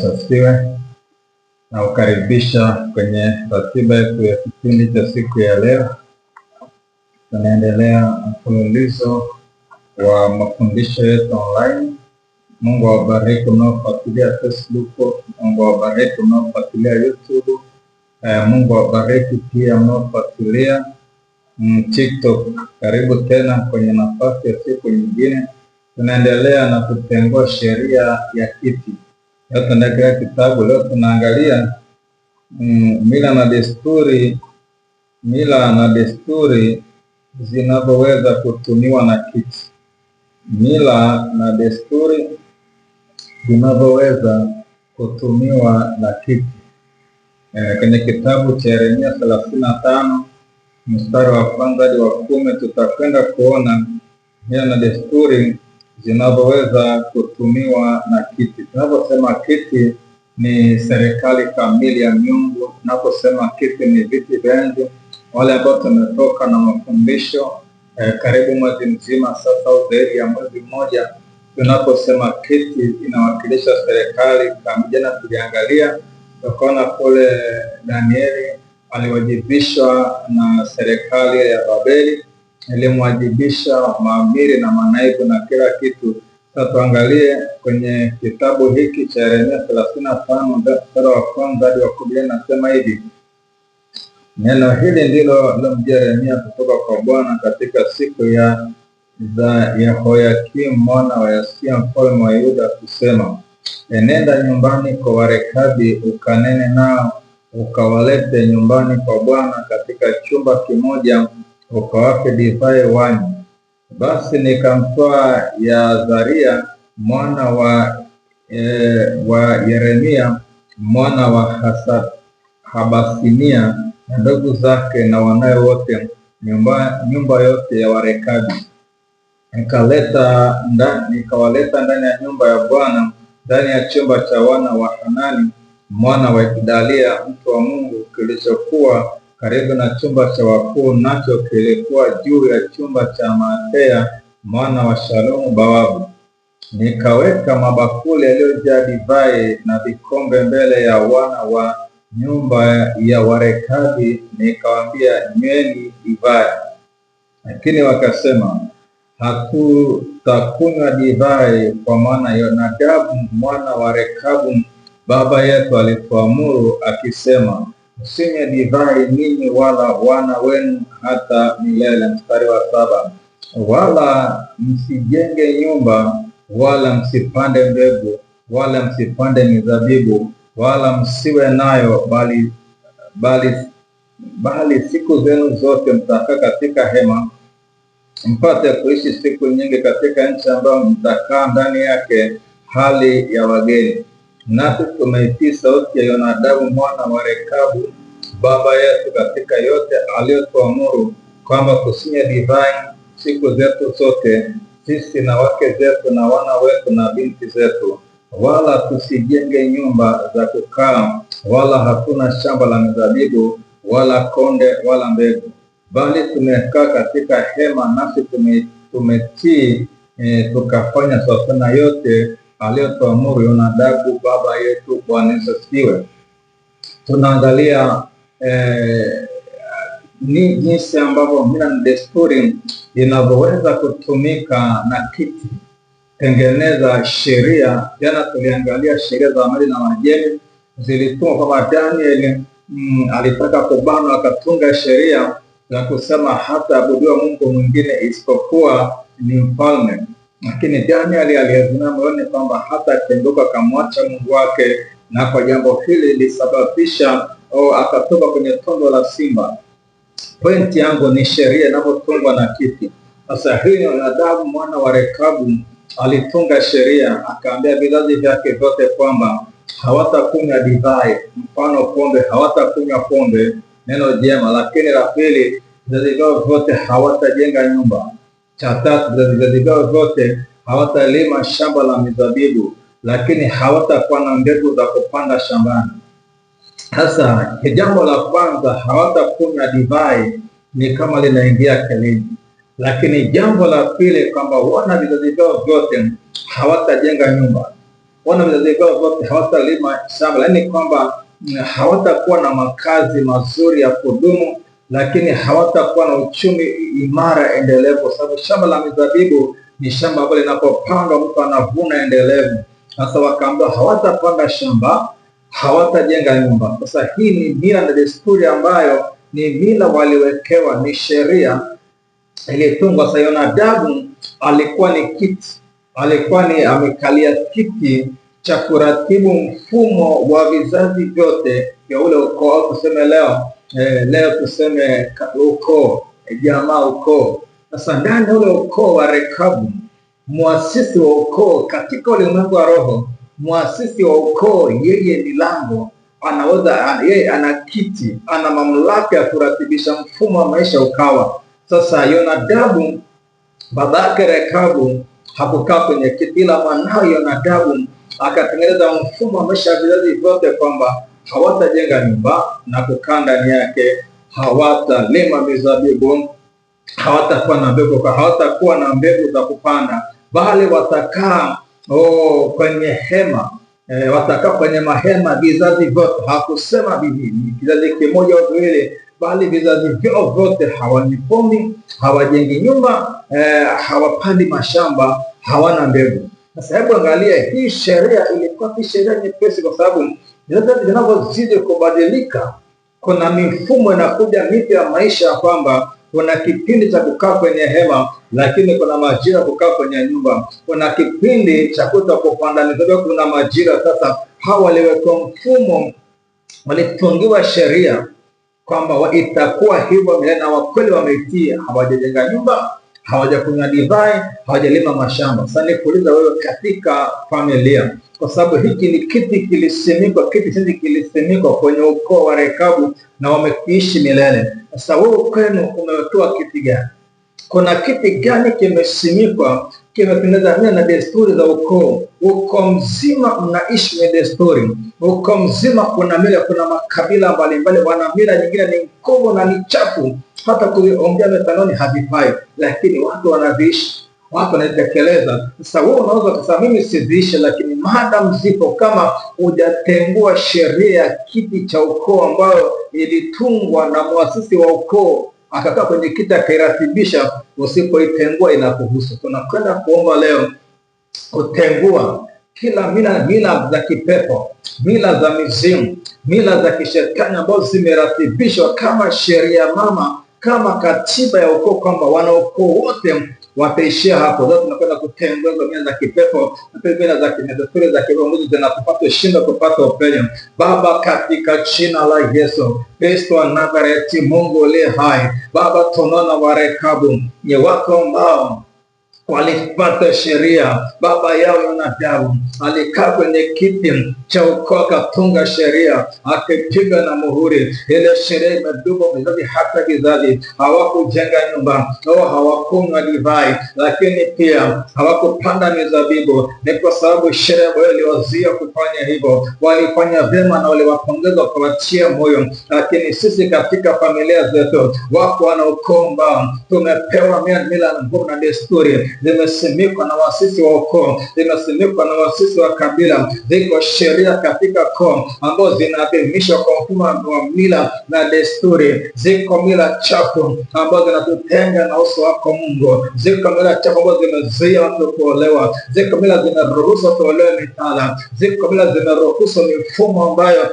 Yesu asifiwe. Na ukaribisha kwenye ratiba yetu ya kipindi cha siku ya leo. Tunaendelea mfululizo wa mafundisho yetu online. Mungu awabariki mnaofuatilia Facebook, Mungu awabariki mnaofuatilia YouTube, Mungu awabariki pia mnaofuatilia TikTok. Karibu tena kwenye nafasi ya siku nyingine. Tunaendelea na kutengua sheria ya kiti. Leo tunaendelea kitabu. Leo tunaangalia mila na desturi zinavyoweza kutumiwa na kiti. Mila na desturi zinavyoweza kutumiwa na kiti. Kwenye kitabu cha Yeremia 35 mstari wa kwanza hadi wa 10 tutakwenda kuona mila na desturi zinavyoweza kutumiwa na kiti. Tunaposema kiti ni serikali kamili ya miungu. Tunaposema kiti ni viti vya enzi. Wale ambao tumetoka na mafundisho karibu mwezi mzima sasa au zaidi ya mwezi mmoja, tunaposema kiti inawakilisha serikali kamili. Jana tuliangalia tukaona kule Danieli aliwajibishwa na serikali ya Babeli, ilimwajibisha maamiri na manaibu na kila kitu. Sasa tuangalie kwenye kitabu hiki cha Yeremia 35 mstari wa kwanza hadi wa 10. Nasema hivi: neno hili ndilo lilomjia Yeremia kutoka kwa Bwana katika siku za Yehoyakimu mwana wa Yosia mfalme wa Yuda, kusema, enenda nyumbani kwa Warekabi ukanene nao, ukawalete nyumbani kwa Bwana katika chumba kimoja, ukawape divai wanywe. Basi nikamtoa Yazaria mwana wa Yeremia mwana wa Habasinia na ndugu zake na wanawe wote, nyumba yote ya Warekabi, nikawaleta ndani ya nyumba ya Bwana, ndani ya chumba cha wana wa Hanani mwana wa Gedalia mtu wa Mungu, kilichokuwa karibu na chumba cha wakuu, nacho kilikuwa juu ya chumba cha Maaseya mwana wa Shalumu bawabu. Nikaweka mabakuli yaliyojaa divai na vikombe mbele ya wana wa nyumba ya Warekabi, nikawaambia, nyweni divai. Lakini wakasema, hatutakunywa divai, kwa maana Yonadabu mwana wa Rekabu baba yetu alituamuru akisema, msinywe divai ninyi wala wana wenu hata milele. Mstari wa 7, wala msijenge nyumba, wala msipande mbegu, wala msipande mizabibu, wala msiwe nayo, bali siku zenu zote mtakaa katika hema, mpate kuishi siku nyingi katika nchi ambayo mtakaa ndani yake hali ya wageni. Nasi tumeitii sauti ya Yonadabu mwana wa Rekabu baba yetu katika yote aliyotuamuru, kwamba tusinywe divai siku zetu zote, sisi na wake zetu na wana wetu na binti zetu, wala tusijenge nyumba za kukaa, wala hatuna shamba la mizabibu wala konde wala mbegu, bali tumekaa katika hema, nasi tumetii tukafanya sawasawa na yote aliyotuamuru Yonadabu baba yetu. Bwana Yesu asifiwe. Tunaangalia ni jinsi ambavyo mila na desturi inavyoweza kutumika na kiti tengeneza sheria. Jana tuliangalia sheria za Wamedi na Waajemi zilitumwa kwamba Danieli alitaka kubanwa, akatunga sheria za kusema hata abudiwa Mungu mwingine isipokuwa ni mfalme. Lakini Danieli aliazimia moyoni kwamba hata akenduka akamwacha Mungu wake, na kwa jambo hili lisababisha akatoka kwenye tondo la simba. Pointi yangu ni sheria inavyotungwa na kiti. Sasa hii Yonadabu mwana wa Rekabu alitunga sheria, akaambia vizazi vyake vyote kwamba hawatakunywa divai, mfano pombe, hawatakunywa pombe, neno jema. Lakini la pili, vizazi vyao vyote hawatajenga nyumba. Cha tatu, vizazi vyao vyote hawatalima shamba la mizabibu, lakini hawatakuwa na mbegu za kupanda shambani. Sasa jambo la kwanza, hawatakunywa divai, ni kama linaingia akilini. Lakini jambo la pili kwamba wana vizazi vyao vyote hawatajenga nyumba. wana vizazi vyao vyote hawatalima shamba, lakini kwamba hawatakuwa na makazi mazuri ya kudumu, lakini hawatakuwa na uchumi imara endelevu, kwa sababu shamba la mizabibu ni shamba ambalo linapopandwa mtu anavuna endelevu. Sasa wakaambiwa hawatapanda shamba, hawatajenga nyumba. Sasa hii ni mila na desturi ambayo ni mila waliwekewa, ni sheria ilitungwa. Sasa Yonadabu alikuwa ni kiti, alikuwa ni amekalia kiti cha kuratibu mfumo wa vizazi vyote vya ule ukoo, au tuseme leo tuseme ukoo, jamaa, ukoo. Sasa ndani ya ule ukoo wa Rekabu, muasisi wa ukoo katika ulimwengu wa roho, muasisi wa ukoo, yeye ni lango, yeye ana kiti, ana mamlaka ya kuratibisha mfumo wa maisha ukawa. Sasa Yonadabu babake Rekabu hakukaa kwenye kiti, ila mwanao Yonadabu akatengeneza mfumo wa maisha ya vizazi vyote, kwamba hawatajenga nyumba na kukaa ndani yake, hawatalima mizabibu, hawatakuwa na mbegu za kupanda, bali watakaa kwenye hema, watakaa kwenye mahema vizazi vyote. Hakusema kizazi kimoja au viwili, bali vizazi vyao vyote. Hawanipomi, hawajengi nyumba, hawapandi mashamba, hawana mbegu. Sasa hebu angalia, hii sheria ilikuwa si sheria nyepesi, kwa sababu vinavyozidi kubadilika, kuna mifumo inakuja mipya ya maisha, kwamba kuna kipindi cha kukaa kwenye hema, lakini kuna majira kukaa kwenye nyumba. Kuna kipindi cha kupanda mizabibu, kuna majira. Sasa hawa waliwekwa mfumo, walitungiwa sheria kwamba itakuwa hivyo milele, na wakweli wameitii. Hawajajenga nyumba, hawajakunywa divai, hawajalima mashamba. Sasa nikuuliza wewe, katika familia, kwa sababu hiki ni kiti kilisimikwa kwenye ukoo wa Rekabu na wameishi milele. Sasa wewe kwenu umewekewa kiti gani? Kuna kiti gani kimesimikwa, kimetengenezwa na desturi za ukoo? Ukoo mzima mnaishi na desturi, ukoo mzima kuna mila, kuna makabila mbalimbali, wana mila nyingine ni mkomo na ni chafu, hata kuongea mitandaoni havifai, lakini watu wanaviishi, watu wanaitekeleza. Sasa wewe unaweza kusema mimi siziishi, lakini madam zipo, kama hujatengua sheria ya kiti cha ukoo ambayo ilitungwa na muasisi wa ukoo, akakaa kwenye kiti akairatibisha, usipoitengua inakuhusu. Tunakwenda kuomba leo kutengua kila mila za kipepo, mila za mizimu, mila za kishetani ambazo zimeratibishwa kama sheria mama, kama katiba ya ukoo, kwamba wanaukoo wote wataishia hapo. Sasa tunakwenda kutengua hizo mila za kipepo na mila za kimedesturi za kiongozi zinatupata shinda kupata upenyo. Baba, katika jina la Yesu Kristo wa Nazareti, Mungu uliye hai, Baba, tunaona wa Rekabu ni wako ambao walipata sheria. Baba yao Yonadabu alikaa kwenye kiti cha ukoo, akatunga sheria, akipiga na muhuri. Ile sheria imedumu vizazi hata vizazi. Hawakujenga nyumba, hawakunywa divai, lakini pia hawakupanda mizabibu. Ni kwa sababu sheria ambayo iliwazuia kufanya hivyo. Walifanya vyema na waliwapongeza, wakawatia moyo. Lakini sisi katika familia zetu, wako wana ukoo ambao tumepewa mila na nguvu na desturi, zimesimikwa na waasisi wa ukoo, zimesimikwa na waasisi wa kabila. Ziko sheria katika ukoo ambazo zinaadhimishwa kwa mfumo wa mila na desturi. Ziko mila chafu ambazo zinatutenga na uso wako Mungu. Ziko mila chafu ambazo zimezuia watu kuolewa. Ziko mila zinaruhusu watu kuolewa mitala. Ziko mila zinaruhusu mifumo ambayo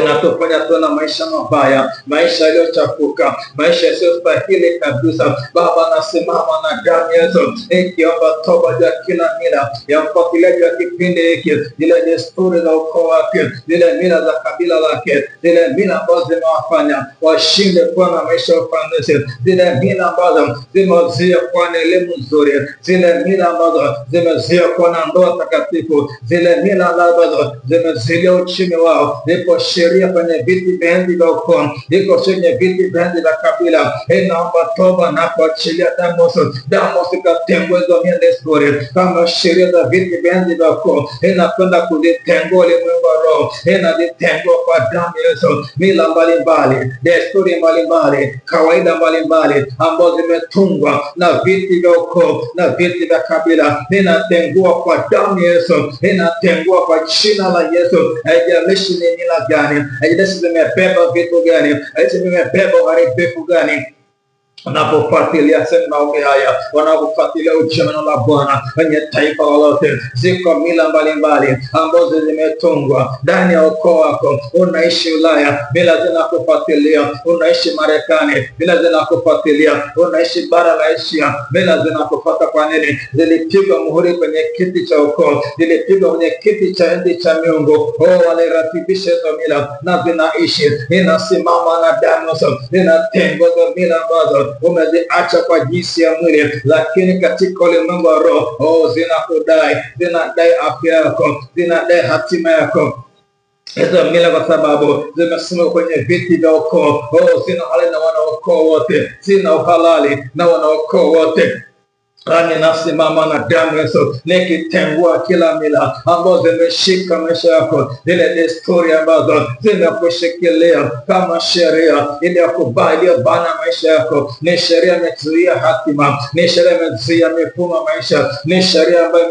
inatufanya tuwe na maisha mabaya, maisha yaliyochafuka, maisha yasiyostahili kabisa. Baba, nasimama na damu Yesu ikiomba toba ya kila mila ya mfuatiliaji wa kipindi hiki, zile desturi za ukoo wake, zile mila za kabila lake, zile mila ambazo zimewafanya washinde kuwa na maisha ya ufanisi, zile mila ambazo zimezuia kuwa na elimu nzuri, zile mila ambazo zimezuia kuwa na ndoa takatifu, zile mila ambazo zimezuia uchumi wao. Zipo sheria kwenye viti vya enzi vya ukoo, iko kwenye viti vya enzi vya kabila. Inaomba toba na kuachilia damu zikatengua hizo mila desturi, kama sheria za viti vya enzi vya ukoo inakwenda kuzitengua ulimwengu roho inazitengua kwa damu ya Yesu. Mila mbalimbali, desturi mbalimbali, kawaida mbalimbali ambazo zimetungwa na viti vya ukoo na viti vya kabila, ninatengua kwa damu ya Yesu, ninatengua kwa jina la Yesu. Haijalishi ni mila gani, haijalishi zimebeba vitu gani, haijalishi zimebeba uharibifu gani, wanapofuatilia maombi haya, wanapofuatilia ujumbe la Bwana kwenye taifa lolote, ziko mila mbalimbali ambazo zimetungwa ndani ya ukoo wako. Unaishi Ulaya, mila zinakufuatilia. Unaishi Marekani, mila zinakufuatilia. Unaishi bara la Asia, mila zinakufuata. Kwa nini? Zilipigwa muhuri kwenye kiti cha ukoo, zilipigwa kwenye kiti cha enzi cha miungu. Waliratibisha hizo mila na zinaishi. Inasimama na damu, inatengwa mila ambazo umeziacha kwa jinsi ya mwili, lakini katika ulimwengu wa roho zinakudai, zinadai afya yako, zinadai hatima yako. Hizo mila kwa sababu zimesimama kwenye viti vya ukoo, zina halali na wanaukoo wote, zina uhalali na wanaukoo wote. Ninasimama na damu ya Yesu nikitengua kila mila ambazo zimeshika maisha yako, zile desturi ambazo zimekushikilia kama sheria iliyobana maisha yako. Ni sheria imezuia hatima, ni sheria imezuia mifumo ya maisha, ni sheria ambayo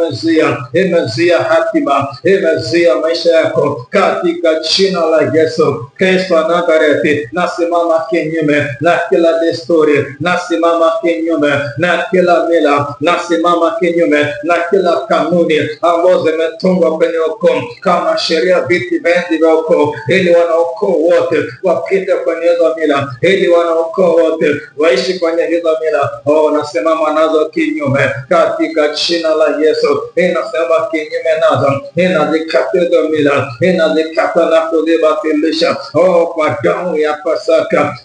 imezuia hatima, imezuia maisha yako. Katika jina la Yesu Kristo wa Nazareti, nasimama kinyume na kila desturi, nasimama kinyume na kila mila, nasimama kinyume na kila kanuni ambazo zimetungwa kwenye ukoo kama sheria, viti vingi vya ukoo, ili wanaukoo wote wapite kwenye hizo mila, ili wanaukoo wote waishi kwenye hizo mila. Nasimama nazo kinyume katika jina la Yesu. Nasimama kinyume nazo, ninazikata hizo mila, ninazikata na kuzibatilisha kwa damu ya Pasaka.